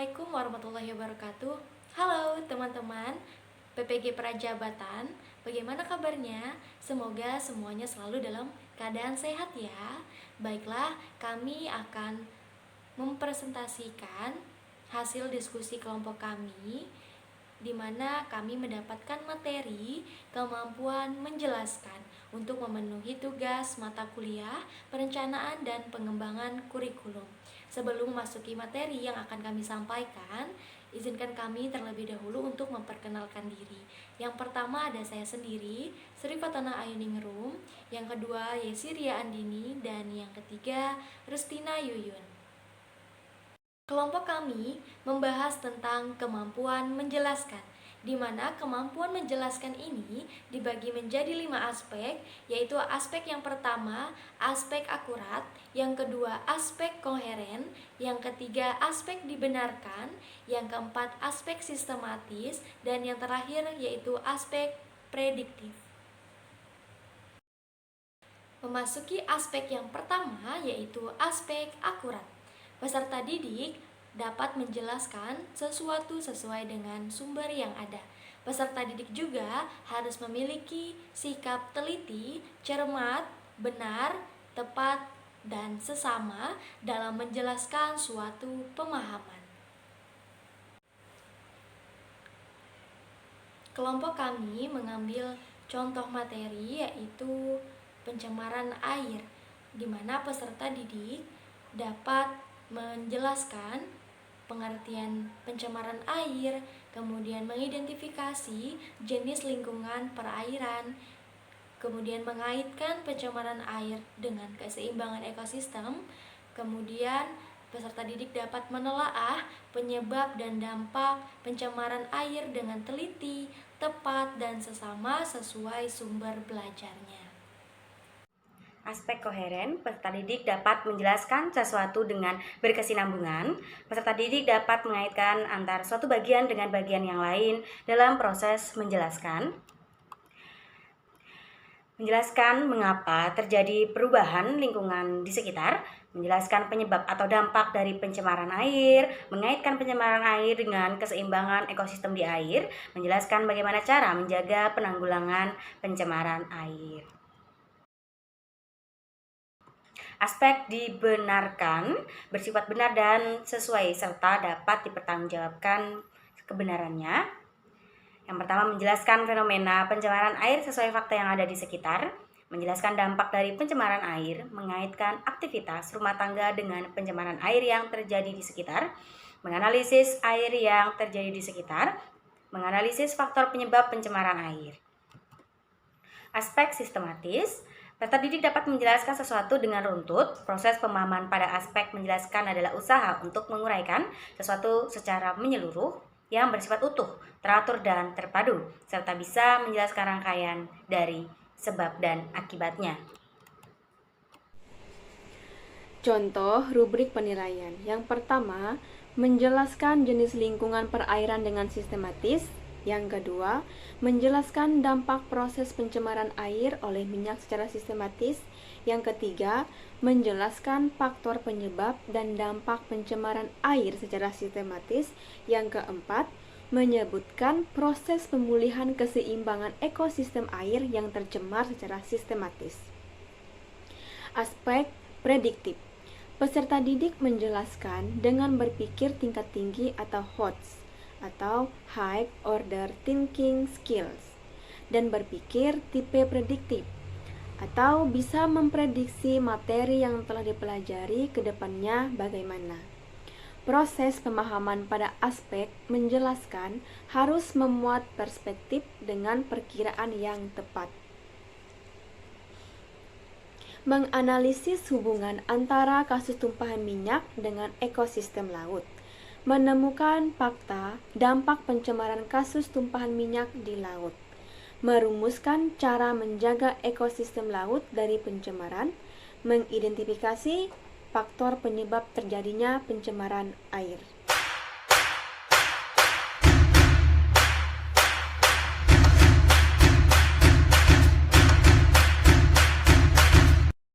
Assalamualaikum warahmatullahi wabarakatuh. Halo teman-teman PPG Prajabatan, bagaimana kabarnya? Semoga semuanya selalu dalam keadaan sehat ya. Baiklah, kami akan mempresentasikan hasil diskusi kelompok kami, di mana kami mendapatkan materi kemampuan menjelaskan untuk memenuhi tugas mata kuliah, perencanaan dan pengembangan kurikulum. Sebelum memasuki materi yang akan kami sampaikan, izinkan kami terlebih dahulu untuk memperkenalkan diri. Yang pertama ada saya sendiri, Sri Fatana Ayuningrum. Yang kedua Yesiria Andini. Dan yang ketiga Rustina Yuyun. Kelompok kami membahas tentang kemampuan menjelaskan, di mana kemampuan menjelaskan ini dibagi menjadi 5 aspek, yaitu aspek yang pertama, aspek akurat, yang kedua, aspek koheren, yang ketiga, aspek dibenarkan, yang keempat, aspek sistematis, dan yang terakhir yaitu aspek prediktif. Memasuki aspek yang pertama yaitu aspek akurat. Peserta didik dapat menjelaskan sesuatu sesuai dengan sumber yang ada. Peserta didik juga harus memiliki sikap teliti, cermat, benar, tepat, dan sesama dalam menjelaskan suatu pemahaman. Kelompok kami mengambil contoh materi yaitu pencemaran air, di mana peserta didik dapat menjelaskan pengertian pencemaran air, kemudian mengidentifikasi jenis lingkungan perairan, kemudian mengaitkan pencemaran air dengan keseimbangan ekosistem, kemudian peserta didik dapat menelaah penyebab dan dampak pencemaran air dengan teliti, tepat, dan sesama sesuai sumber belajarnya. Aspek koheren, peserta didik dapat menjelaskan sesuatu dengan berkesinambungan. Peserta didik dapat mengaitkan antara suatu bagian dengan bagian yang lain dalam proses menjelaskan. Menjelaskan mengapa terjadi perubahan lingkungan di sekitar, menjelaskan penyebab atau dampak dari pencemaran air, mengaitkan pencemaran air dengan keseimbangan ekosistem di air, menjelaskan bagaimana cara menjaga penanggulangan pencemaran air. Aspek dibenarkan, bersifat benar dan sesuai serta dapat dipertanggungjawabkan kebenarannya. Yang pertama, menjelaskan fenomena pencemaran air sesuai fakta yang ada di sekitar, menjelaskan dampak dari pencemaran air, mengaitkan aktivitas rumah tangga dengan pencemaran air yang terjadi di sekitar, menganalisis air yang terjadi di sekitar, menganalisis faktor penyebab pencemaran air. Aspek sistematis, peserta didik dapat menjelaskan sesuatu dengan runtut. Proses pemahaman pada aspek menjelaskan adalah usaha untuk menguraikan sesuatu secara menyeluruh yang bersifat utuh, teratur, dan terpadu, serta bisa menjelaskan rangkaian dari sebab dan akibatnya. Contoh rubrik penilaian. Yang pertama, menjelaskan jenis lingkungan perairan dengan sistematis. Yang kedua, menjelaskan dampak proses pencemaran air oleh minyak secara sistematis. Yang ketiga, menjelaskan faktor penyebab dan dampak pencemaran air secara sistematis. Yang keempat, menyebutkan proses pemulihan keseimbangan ekosistem air yang tercemar secara sistematis. Aspek prediktif. Peserta didik menjelaskan dengan berpikir tingkat tinggi atau HOTS atau High Order Thinking Skills, dan berpikir tipe prediktif atau bisa memprediksi materi yang telah dipelajari ke depannya bagaimana. Proses pemahaman pada aspek menjelaskan harus memuat perspektif dengan perkiraan yang tepat. Menganalisis hubungan antara kasus tumpahan minyak dengan ekosistem laut. Menemukan fakta dampak pencemaran kasus tumpahan minyak di laut, merumuskan cara menjaga ekosistem laut dari pencemaran, mengidentifikasi faktor penyebab terjadinya pencemaran air.